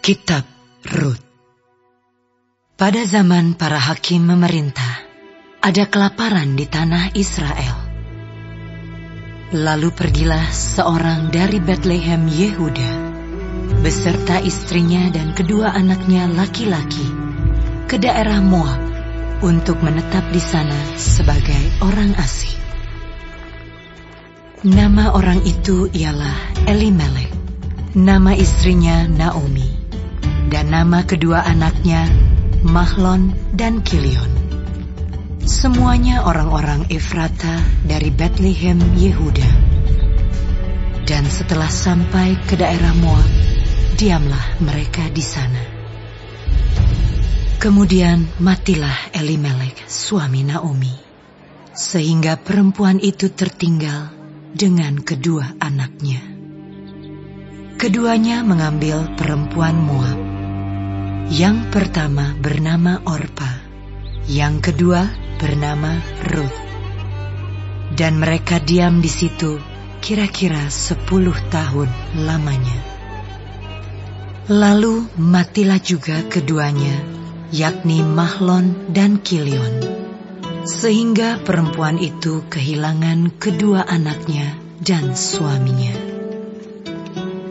Kitab Rut. Pada zaman para hakim memerintah, ada kelaparan di tanah Israel. Lalu pergilah seorang dari Betlehem Yehuda, beserta istrinya dan kedua anaknya laki-laki, ke daerah Moab untuk menetap di sana sebagai orang asing. Nama orang itu ialah Elimelek, nama istrinya Naomi, dan nama kedua anaknya Mahlon dan Kilion. Semuanya orang-orang Efrata dari Betlehem Yehuda. Dan setelah sampai ke daerah Moab, diamlah mereka di sana. Kemudian matilah Elimelek, suami Naomi, sehingga perempuan itu tertinggal dengan kedua anaknya. Keduanya mengambil perempuan Moab. Yang pertama bernama Orpa, yang kedua bernama Rut. Dan mereka diam di situ kira-kira 10 tahun lamanya. Lalu matilah juga keduanya, yakni Mahlon dan Kilion, sehingga perempuan itu kehilangan kedua anaknya dan suaminya.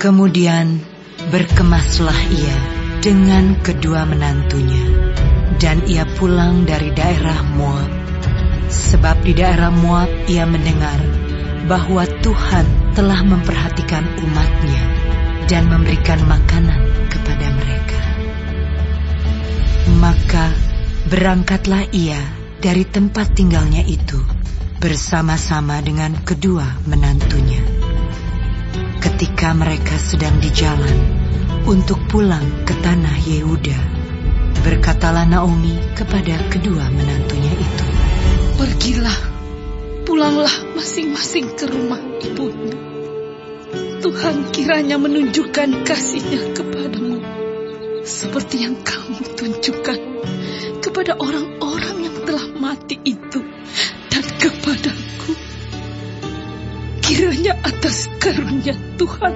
Kemudian berkemaslah ia dengan kedua menantunya, dan ia pulang dari daerah Moab, sebab di daerah Moab ia mendengar bahwa Tuhan telah memperhatikan umatnya dan memberikan makanan kepada mereka. Maka berangkatlah ia dari tempat tinggalnya itu bersama-sama dengan kedua menantunya. Ketika mereka sedang di jalan untuk pulang ke tanah Yehuda, berkatalah Naomi kepada kedua menantunya itu, "Pergilah, pulanglah masing-masing ke rumah ibunya. Tuhan kiranya menunjukkan kasih-Nya kepadamu, seperti yang kamu tunjukkan kepada orang-orang yang telah mati itu dan kepadaku. Kiranya atas karunia Tuhan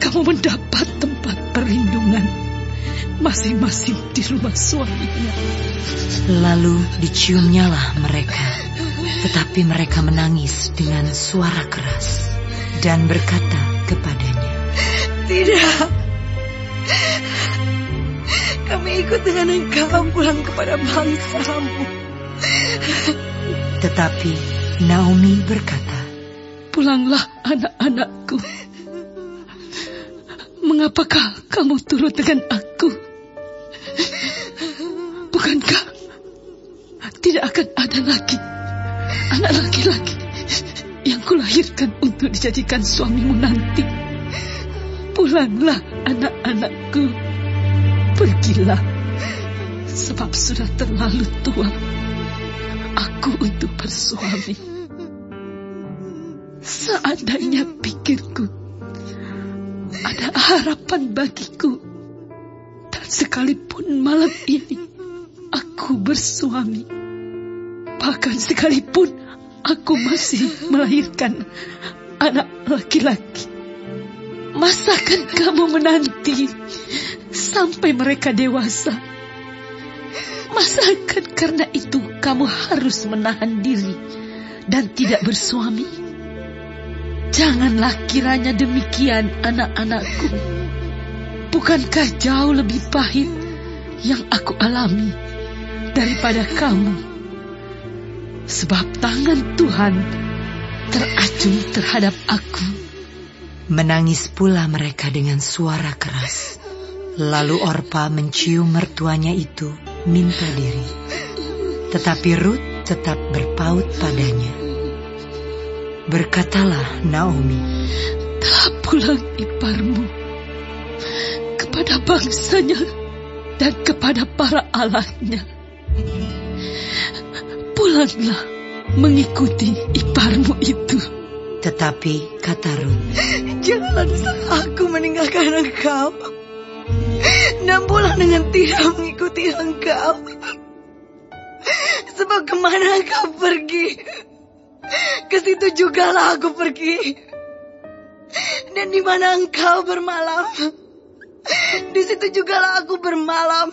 kamu mendapat tempat perlindungan masing-masing di rumah suaminya." Lalu diciumnyalah mereka, tetapi mereka menangis dengan suara keras dan berkata kepadanya, "Tidak, kami ikut dengan engkau pulang kepada bangsamu." Tetapi Naomi berkata, "Pulanglah anak-anakku. Mengapakah kamu turut dengan aku? Bukankah tidak akan ada lagi anak laki-laki yang kulahirkan untuk dijadikan suamimu nanti? Pulanglah anak-anakku, pergilah, sebab sudah terlalu tua aku untuk bersuami. Seandainya pikirku ada harapan bagiku, dan sekalipun malam ini aku bersuami, bahkan sekalipun aku masih melahirkan anak laki-laki, masakan kamu menanti sampai mereka dewasa? Masakan karena itu kamu harus menahan diri dan tidak bersuami? Janganlah kiranya demikian, anak-anakku. Bukankah jauh lebih pahit yang aku alami daripada kamu? Sebab tangan Tuhan teracung terhadap aku." Menangis pula mereka dengan suara keras. Lalu Orpa mencium mertuanya itu minta diri, tetapi Rut tetap berpaut padanya. Berkatalah Naomi, "Telah pulang iparmu kepada bangsanya dan kepada para allahnya. Pulanglah mengikuti iparmu itu." Tetapi kata Rut, "Janganlah aku meninggalkan engkau dan pulang dengan tidak mengikuti engkau. Sebab kemana engkau pergi, ke situ jugalah aku pergi. Dan di mana engkau bermalam, Di situ jugalah aku bermalam.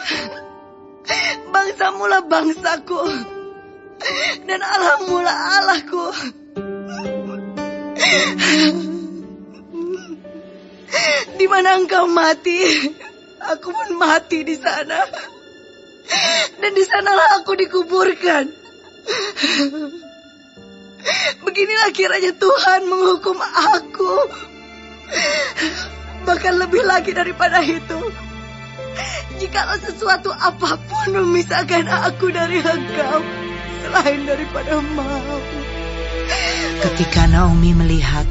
Bangsamu lah bangsaku, dan Allahmu lah Allahku. Di mana engkau mati, aku pun mati di sana. Dan di sanalah aku dikuburkan. Beginilah kiranya Tuhan menghukum aku. Bahkan lebih lagi daripada itu, jikalau sesuatu apapun memisahkan aku dari engkau, selain daripada maut. Ketika Naomi melihat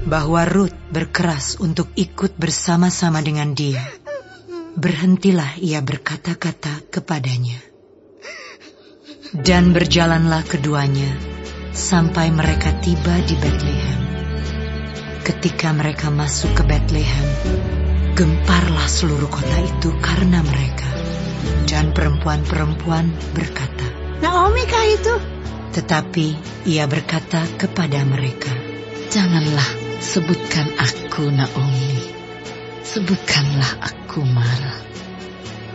bahwa Rut berkeras untuk ikut bersama-sama dengan dia, berhentilah ia berkata-kata kepadanya. Dan berjalanlah keduanya sampai mereka tiba di Betlehem. Ketika mereka masuk ke Betlehem, gemparlah seluruh kota itu karena mereka. Dan perempuan-perempuan berkata, Naomi kah itu? Tetapi ia berkata kepada mereka, Janganlah sebutkan aku Naomi, sebutkanlah aku Mara.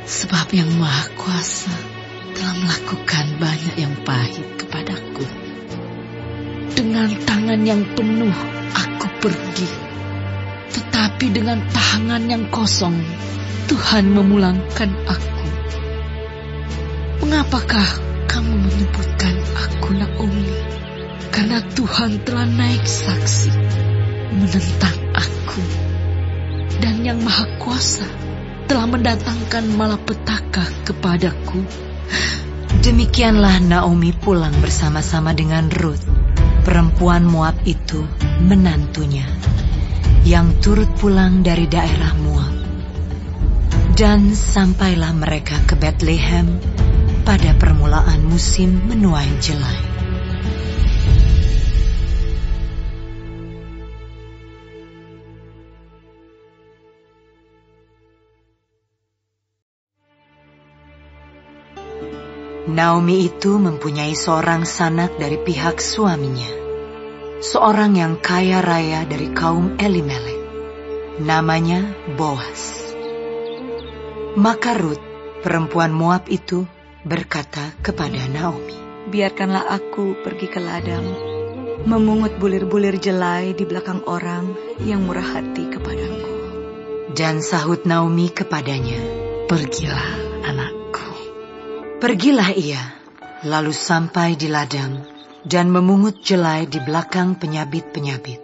Sebab yang Maha Kuasa telah melakukan banyak yang pahit kepadaku. Dengan tangan yang penuh aku pergi, tetapi dengan tangan yang kosong Tuhan memulangkan aku. Mengapakah kamu menyebutkan aku Naomi? Karena Tuhan telah naik saksi menentang aku, dan yang Maha Kuasa telah mendatangkan malapetaka kepadaku. Demikianlah Naomi pulang bersama-sama dengan Rut, perempuan Moab itu, menantunya, yang turut pulang dari daerah Moab. Dan sampailah mereka ke Betlehem pada permulaan musim menuai jelai. Naomi itu mempunyai seorang sanak dari pihak suaminya, seorang yang kaya raya dari kaum Elimelek, namanya Boas. Maka Rut, perempuan Moab itu, berkata kepada Naomi, Biarkanlah aku pergi ke ladang, memungut bulir-bulir jelai di belakang orang yang murah hati kepadaku. Dan sahut Naomi kepadanya, Pergilah anakku. Pergilah ia, lalu sampai di ladang, dan memungut jelai di belakang penyabit-penyabit.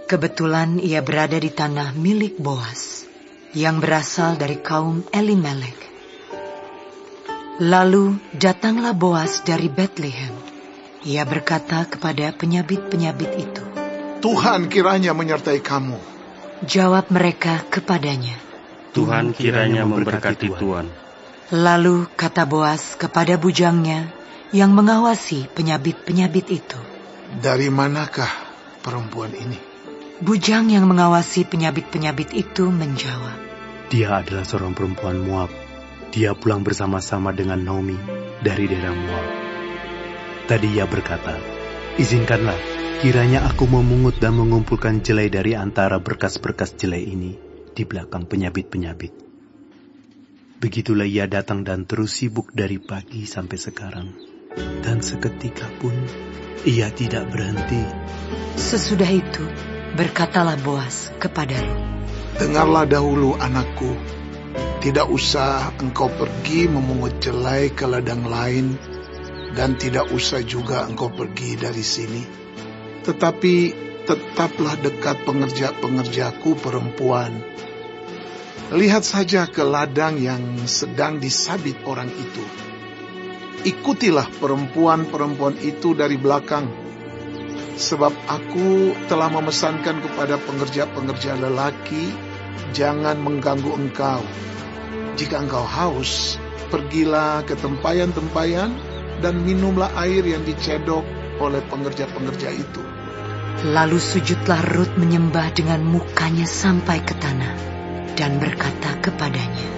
Kebetulan ia berada di tanah milik Boas, yang berasal dari kaum Elimelek. Lalu datanglah Boas dari Betlehem. Ia berkata kepada penyabit-penyabit itu, Tuhan kiranya menyertai kamu. Jawab mereka kepadanya, Tuhan kiranya memberkati Tuhan. Lalu kata Boas kepada bujangnya yang mengawasi penyabit-penyabit itu, Dari manakah perempuan ini? Bujang yang mengawasi penyabit-penyabit itu menjawab, Dia adalah seorang perempuan Moab. Dia pulang bersama-sama dengan Naomi dari daerah Moab. Tadi ia berkata, Izinkanlah kiranya aku memungut dan mengumpulkan jelai dari antara berkas-berkas jelai ini di belakang penyabit-penyabit. Begitulah ia datang dan terus sibuk dari pagi sampai sekarang. Dan seketika pun ia tidak berhenti. Sesudah itu berkatalah Boas kepada Rut, Dengarlah dahulu anakku, tidak usah engkau pergi memungut jelai ke ladang lain, dan tidak usah juga engkau pergi dari sini. Tetapi tetaplah dekat pengerja-pengerjaku perempuan. Lihat saja ke ladang yang sedang disabit orang itu. Ikutilah perempuan-perempuan itu dari belakang, sebab aku telah memesankan kepada pengerja-pengerja lelaki, jangan mengganggu engkau. Jika engkau haus, pergilah ke tempayan-tempayan dan minumlah air yang dicedok oleh pengerja-pengerja itu. Lalu sujudlah Rut menyembah dengan mukanya sampai ke tanah, dan berkata kepadanya,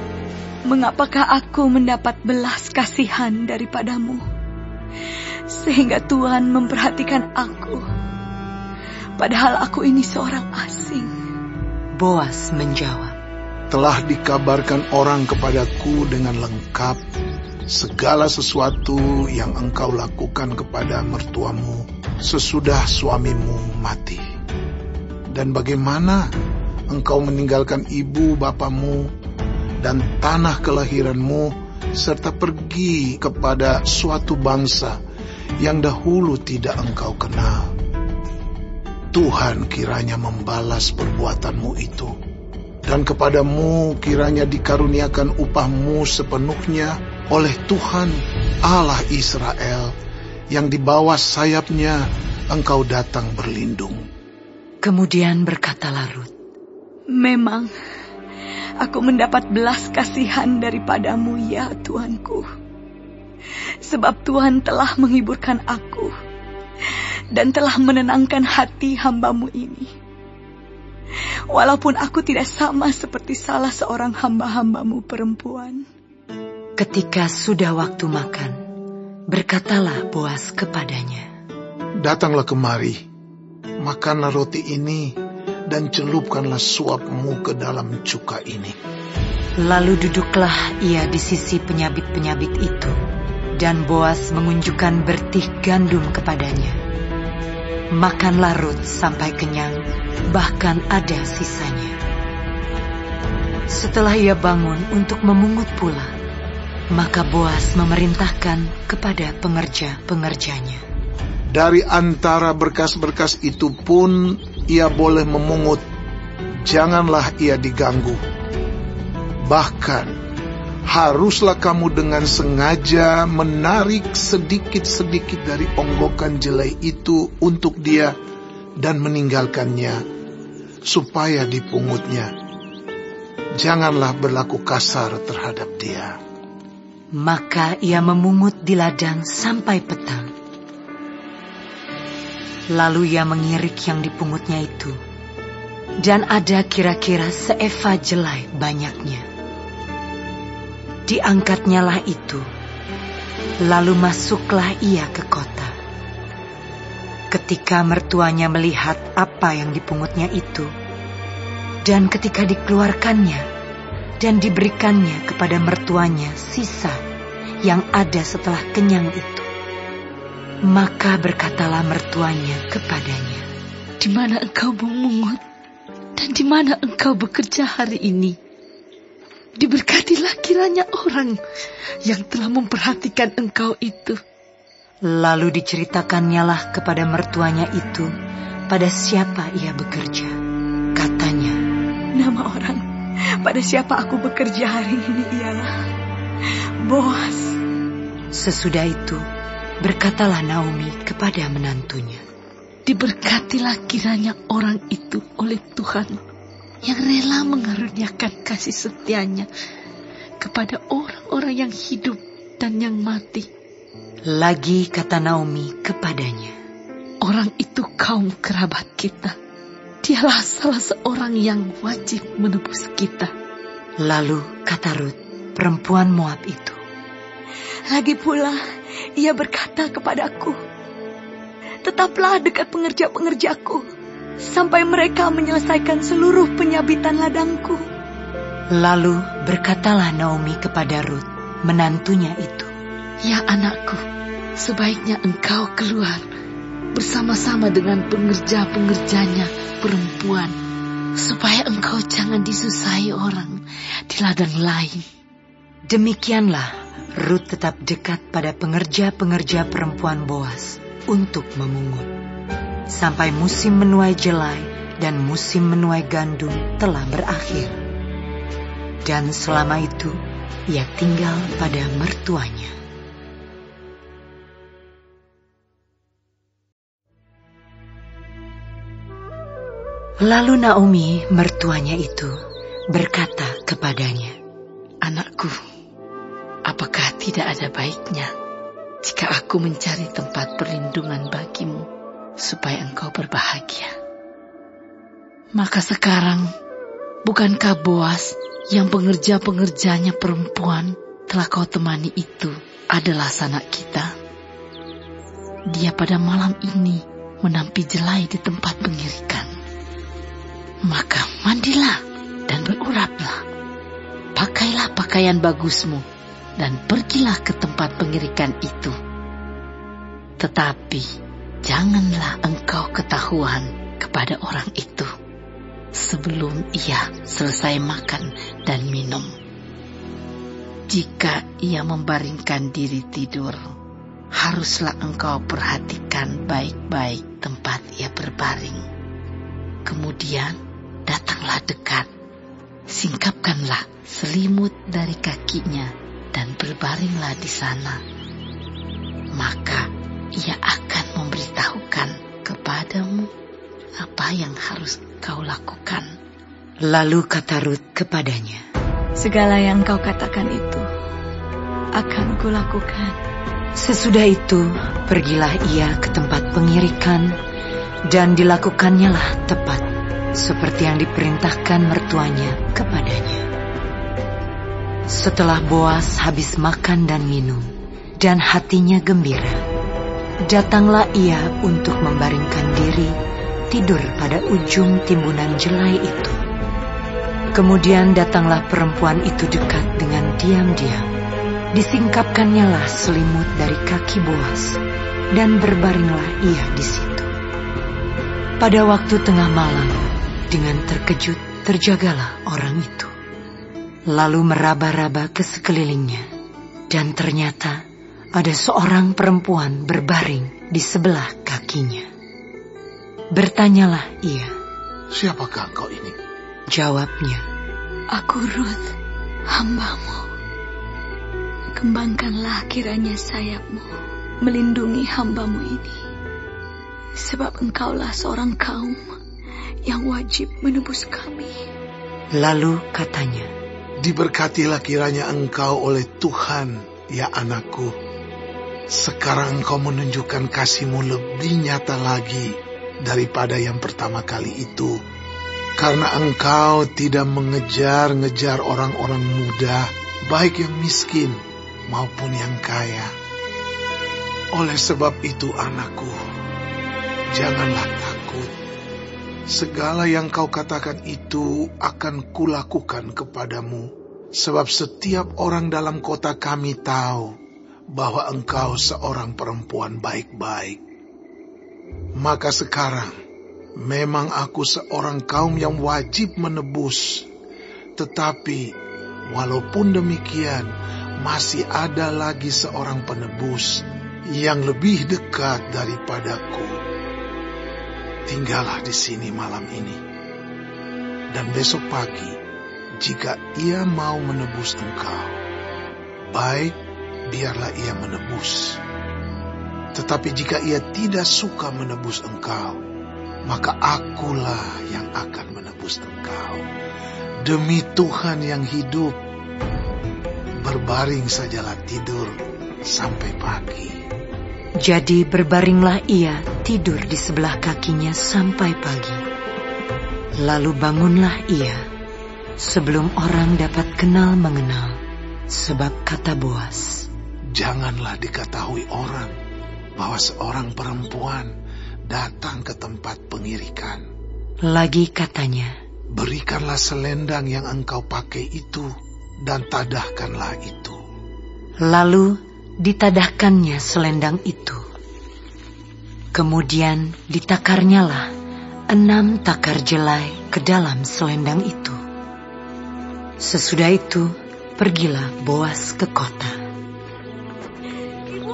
Mengapakah aku mendapat belas kasihan daripadamu, sehingga Tuhan memperhatikan aku, padahal aku ini seorang asing? Boas menjawab, telah dikabarkan orang kepadaku dengan lengkap segala sesuatu yang engkau lakukan kepada mertuamu sesudah suamimu mati. Dan bagaimana engkau meninggalkan ibu bapamu dan tanah kelahiranmu serta pergi kepada suatu bangsa yang dahulu tidak engkau kenal. Tuhan kiranya membalas perbuatanmu itu, dan kepadamu kiranya dikaruniakan upahmu sepenuhnya oleh Tuhan Allah Israel, yang di bawah sayapnya engkau datang berlindung. Kemudian berkatalah Rut, Memang aku mendapat belas kasihan daripadamu ya Tuanku, sebab Tuhan telah menghiburkan aku dan telah menenangkan hati hamba-Mu ini. Walaupun aku tidak sama seperti salah seorang hamba-hamba-Mu perempuan. Ketika sudah waktu makan, berkatalah Boas kepadanya, Datanglah kemari, makanlah roti ini, dan celupkanlah suapmu ke dalam cuka ini. Lalu duduklah ia di sisi penyabit-penyabit itu, dan Boas mengunjukkan bertih gandum kepadanya. Makanlah Rut sampai kenyang, bahkan ada sisanya. Setelah ia bangun untuk memungut pula, maka Boas memerintahkan kepada pengerja-pengerjanya, Dari antara berkas-berkas itu pun ia boleh memungut, janganlah ia diganggu. Bahkan haruslah kamu dengan sengaja menarik sedikit-sedikit dari onggokan jelai itu untuk dia dan meninggalkannya, supaya dipungutnya. Janganlah berlaku kasar terhadap dia. Maka ia memungut di ladang sampai petang. Lalu ia mengirik yang dipungutnya itu, dan ada kira-kira seeva jelai banyaknya. Diangkatnyalah itu, lalu masuklah ia ke kota. Ketika mertuanya melihat apa yang dipungutnya itu, dan ketika dikeluarkannya dan diberikannya kepada mertuanya sisa yang ada setelah kenyang itu, maka berkatalah mertuanya kepadanya, Di mana engkau memungut dan di mana engkau bekerja hari ini? Diberkatilah kiranya orang yang telah memperhatikan engkau itu. Lalu diceritakannya kepada mertuanya itu pada siapa ia bekerja. Katanya, Nama orang pada siapa aku bekerja hari ini ialah Boas. Sesudah itu berkatalah Naomi kepada menantunya, Diberkatilah kiranya orang itu oleh Tuhan yang rela mengaruniakan kasih setianya kepada orang-orang yang hidup dan yang mati. Lagi kata Naomi kepadanya, Orang itu kaum kerabat kita. Dialah salah seorang yang wajib menebus kita. Lalu kata Rut, perempuan Moab itu, Lagi pula ia berkata kepadaku, Tetaplah dekat pengerja-pengerjaku sampai mereka menyelesaikan seluruh penyabitan ladangku. Lalu berkatalah Naomi kepada Rut, menantunya itu, Ya anakku, sebaiknya engkau keluar bersama-sama dengan pengerja-pengerjanya perempuan, supaya engkau jangan disusahi orang di ladang lain. Demikianlah Rut tetap dekat pada pengerja-pengerja perempuan Boas untuk memungut, sampai musim menuai jelai dan musim menuai gandum telah berakhir. Dan selama itu ia tinggal pada mertuanya. Lalu Naomi, mertuanya itu, berkata kepadanya, Anakku, apakah tidak ada baiknya jika aku mencari tempat perlindungan bagimu supaya engkau berbahagia? Maka sekarang, bukankah Boas yang pengerja-pengerjanya perempuan telah kau temani itu adalah sanak kita? Dia pada malam ini menampi jelai di tempat pengirikan. Maka mandilah dan beruraplah, pakailah pakaian bagusmu dan pergilah ke tempat pengirikan itu. Tetapi janganlah engkau ketahuan kepada orang itu sebelum ia selesai makan dan minum. Jika ia membaringkan diri tidur, haruslah engkau perhatikan baik-baik tempat ia berbaring. Kemudian datanglah dekat, singkapkanlah selimut dari kakinya dan berbaringlah di sana. Maka ia akan memberitahukan kepadamu apa yang harus kau lakukan. Lalu kata Rut kepadanya, segala yang kau katakan itu akan kulakukan. Sesudah itu pergilah ia ke tempat pengirikan dan dilakukannya lah tepat seperti yang diperintahkan mertuanya kepadanya. Setelah Boas habis makan dan minum dan hatinya gembira, datanglah ia untuk membaringkan diri tidur pada ujung timbunan jelai itu. Kemudian datanglah perempuan itu dekat dengan diam-diam. Disingkapkannya lah selimut dari kaki Boas dan berbaringlah ia di situ. Pada waktu tengah malam, dengan terkejut terjagalah orang itu. Lalu meraba-raba ke sekelilingnya, dan ternyata ada seorang perempuan berbaring di sebelah kakinya. Bertanyalah ia, "Siapakah engkau ini?" Jawabnya, Aku Rut, hambamu. Kembangkanlah kiranya sayapmu melindungi hambamu ini. Sebab engkaulah seorang kaum yang wajib menebus kami. Lalu katanya, Diberkatilah kiranya engkau oleh Tuhan, ya anakku. Sekarang engkau menunjukkan kasih-Mu lebih nyata lagi daripada yang pertama kali itu. Karena engkau tidak mengejar-ngejar orang-orang muda, baik yang miskin maupun yang kaya. Oleh sebab itu anakku, janganlah takut. Segala yang kau katakan itu akan kulakukan kepadamu, sebab setiap orang dalam kota kami tahu bahwa engkau seorang perempuan baik-baik. Maka sekarang, memang aku seorang kaum yang wajib menebus, tetapi walaupun demikian, masih ada lagi seorang penebus yang lebih dekat daripadaku. Tinggallah di sini malam ini, dan besok pagi, jika ia mau menebus engkau, baik, biarlah ia menebus. Tetapi jika ia tidak suka menebus engkau, maka akulah yang akan menebus engkau. Demi Tuhan yang hidup, berbaring sajalah tidur sampai pagi. Jadi berbaringlah ia tidur di sebelah kakinya sampai pagi. Lalu bangunlah ia, sebelum orang dapat kenal mengenal, sebab kata Boas, Janganlah diketahui orang bahwa seorang perempuan datang ke tempat pengirikan. Lagi katanya, Berikanlah selendang yang engkau pakai itu, dan tadahkanlah itu. Lalu ditadahkannya selendang itu. Kemudian ditakarnyalah 6 takar jelai ke dalam selendang itu. Sesudah itu pergilah Boas ke kota.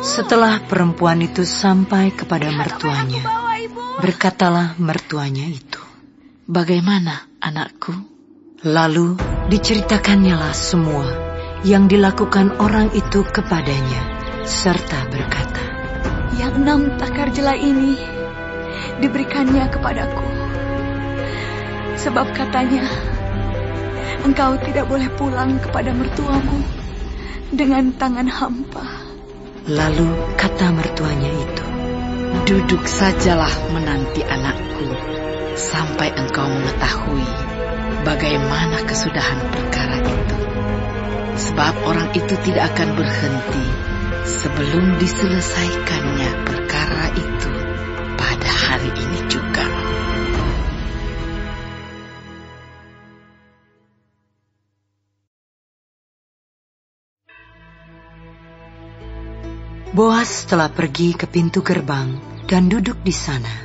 Setelah perempuan itu sampai kepada mertuanya, berkatalah mertuanya itu, Bagaimana anakku? Lalu diceritakannya semua yang dilakukan orang itu kepadanya, serta berkata, Yang 6 takar jelai ini diberikannya kepadaku. Sebab katanya, engkau tidak boleh pulang kepada mertuamu dengan tangan hampa. Lalu kata mertuanya itu, Duduk sajalah menanti anakku, sampai engkau mengetahui bagaimana kesudahan perkara itu. Sebab orang itu tidak akan berhenti sebelum diselesaikannya perkara itu pada hari ini juga. Boas telah pergi ke pintu gerbang dan duduk di sana.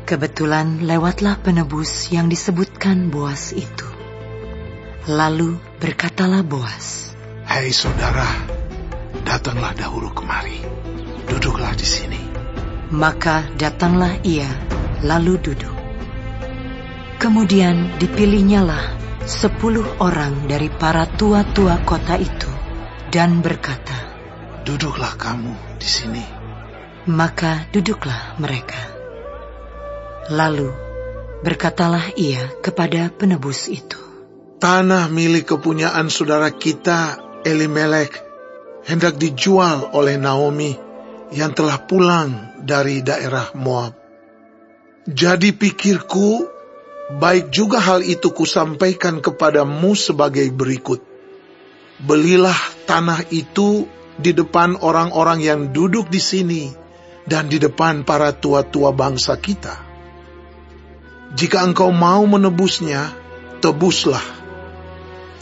Kebetulan lewatlah penebus yang disebutkan Boas itu. Lalu berkatalah Boas, "Hai saudara, datanglah dahulu kemari. Duduklah di sini." Maka datanglah ia, lalu duduk. Kemudian dipilihnyalah 10 orang dari para tua-tua kota itu dan berkata, "Duduklah kamu di sini." Maka duduklah mereka. Lalu berkatalah ia kepada penebus itu, "Tanah milik kepunyaan saudara kita, Elimelek, hendak dijual oleh Naomi yang telah pulang dari daerah Moab. Jadi pikirku, baik juga hal itu kusampaikan kepadamu sebagai berikut. Belilah tanah itu di depan orang-orang yang duduk di sini dan di depan para tua-tua bangsa kita. Jika engkau mau menebusnya, tebuslah.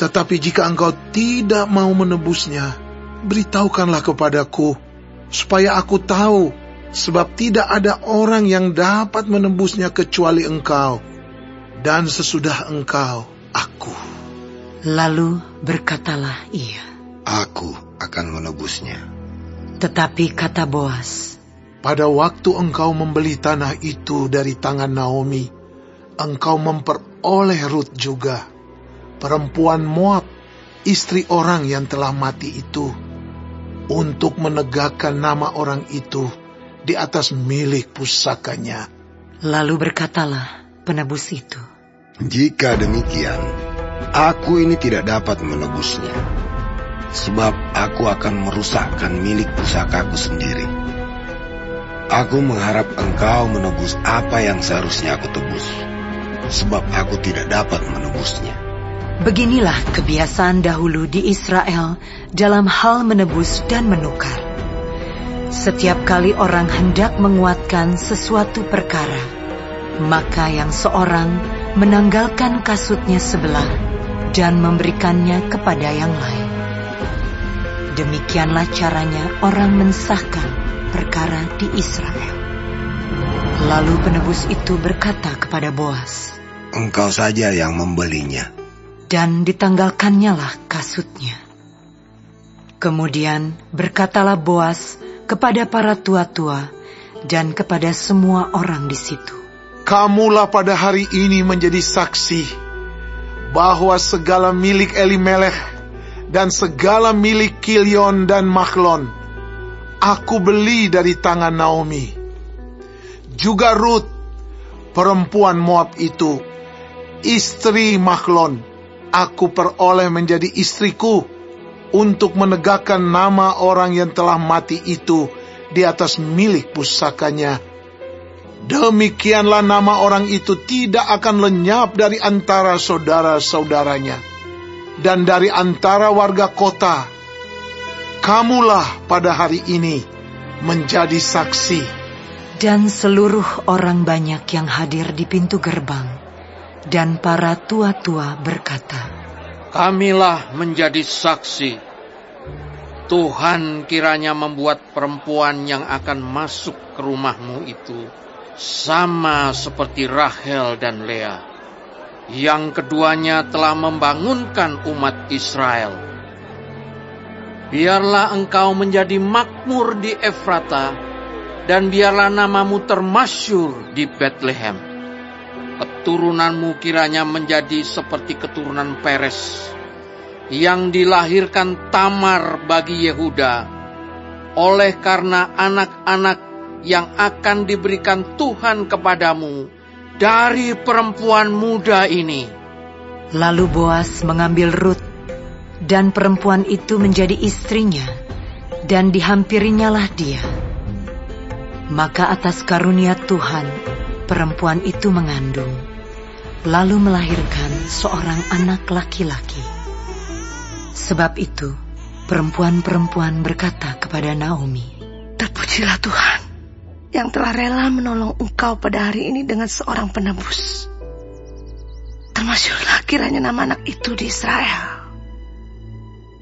Tetapi jika engkau tidak mau menebusnya, beritahukanlah kepadaku, supaya aku tahu, sebab tidak ada orang yang dapat menebusnya kecuali engkau, dan sesudah engkau, aku." Lalu berkatalah ia, "Aku akan menebusnya." Tetapi kata Boas, "Pada waktu engkau membeli tanah itu dari tangan Naomi, engkau memperoleh Rut juga, perempuan Moab, istri orang yang telah mati itu, untuk menegakkan nama orang itu di atas milik pusakanya." Lalu berkatalah penebus itu, "Jika demikian, aku ini tidak dapat menebusnya, sebab aku akan merusakkan milik pusakaku sendiri. Aku mengharap engkau menebus apa yang seharusnya aku tebus, sebab aku tidak dapat menebusnya." Beginilah kebiasaan dahulu di Israel dalam hal menebus dan menukar. Setiap kali orang hendak menguatkan sesuatu perkara, maka yang seorang menanggalkan kasutnya sebelah dan memberikannya kepada yang lain. Demikianlah caranya orang mensahkan perkara di Israel. Lalu penebus itu berkata kepada Boas, "Engkau saja yang membelinya." Dan ditanggalkannyalah kasutnya. Kemudian berkatalah Boas kepada para tua-tua dan kepada semua orang di situ, "Kamulah pada hari ini menjadi saksi bahwa segala milik Elimelek dan segala milik Kilion dan Mahlon aku beli dari tangan Naomi. Juga Rut, perempuan Moab itu, istri Mahlon, aku peroleh menjadi istriku untuk menegakkan nama orang yang telah mati itu di atas milik pusakanya. Demikianlah nama orang itu tidak akan lenyap dari antara saudara-saudaranya dan dari antara warga kota. Kamulah pada hari ini menjadi saksi." Dan seluruh orang banyak yang hadir di pintu gerbang dan para tua-tua berkata, "Kamilah menjadi saksi. Tuhan kiranya membuat perempuan yang akan masuk ke rumahmu itu sama seperti Rahel dan Lea, yang keduanya telah membangunkan umat Israel. Biarlah engkau menjadi makmur di Efrata, dan biarlah namamu termasyhur di Betlehem. Keturunanmu kiranya menjadi seperti keturunan Peres, yang dilahirkan Tamar bagi Yehuda, oleh karena anak-anak yang akan diberikan Tuhan kepadamu dari perempuan muda ini." Lalu Boas mengambil Rut, dan perempuan itu menjadi istrinya, dan dihampirinyalah dia. Maka atas karunia Tuhan, perempuan itu mengandung, lalu melahirkan seorang anak laki-laki. Sebab itu, perempuan-perempuan berkata kepada Naomi, "Terpujilah Tuhan yang telah rela menolong engkau pada hari ini dengan seorang penebus. Termasyhurlah kiranya nama anak itu di Israel.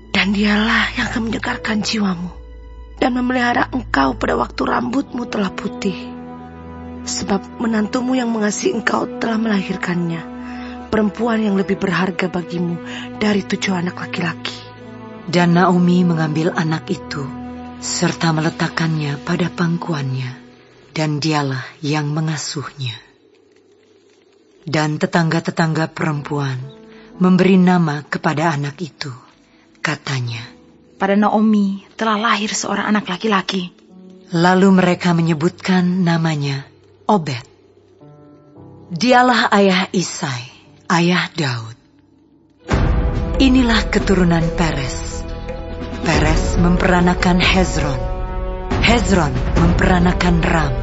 Dan dialah yang akan menyegarkan jiwamu dan memelihara engkau pada waktu rambutmu telah putih. Sebab menantumu yang mengasihi engkau telah melahirkannya, perempuan yang lebih berharga bagimu dari 7 anak laki-laki. Dan Naomi mengambil anak itu, serta meletakkannya pada pangkuannya, dan dialah yang mengasuhnya. Dan tetangga-tetangga perempuan memberi nama kepada anak itu. Katanya, pada Naomi telah lahir seorang anak laki-laki. Lalu mereka menyebutkan namanya Obed. Dialah ayah Isai, ayah Daud. Inilah keturunan Peres. Peres memperanakan Hezron. Hezron memperanakan Ram.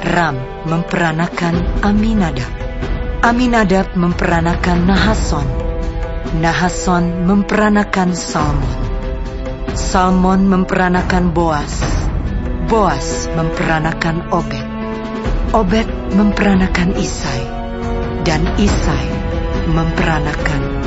Ram memperanakan Aminadab. Aminadab memperanakan Nahason. Nahason memperanakan Salmon. Salmon memperanakan Boas. Boas memperanakan Obed. Obed memperanakan Isai. Dan Isai memperanakan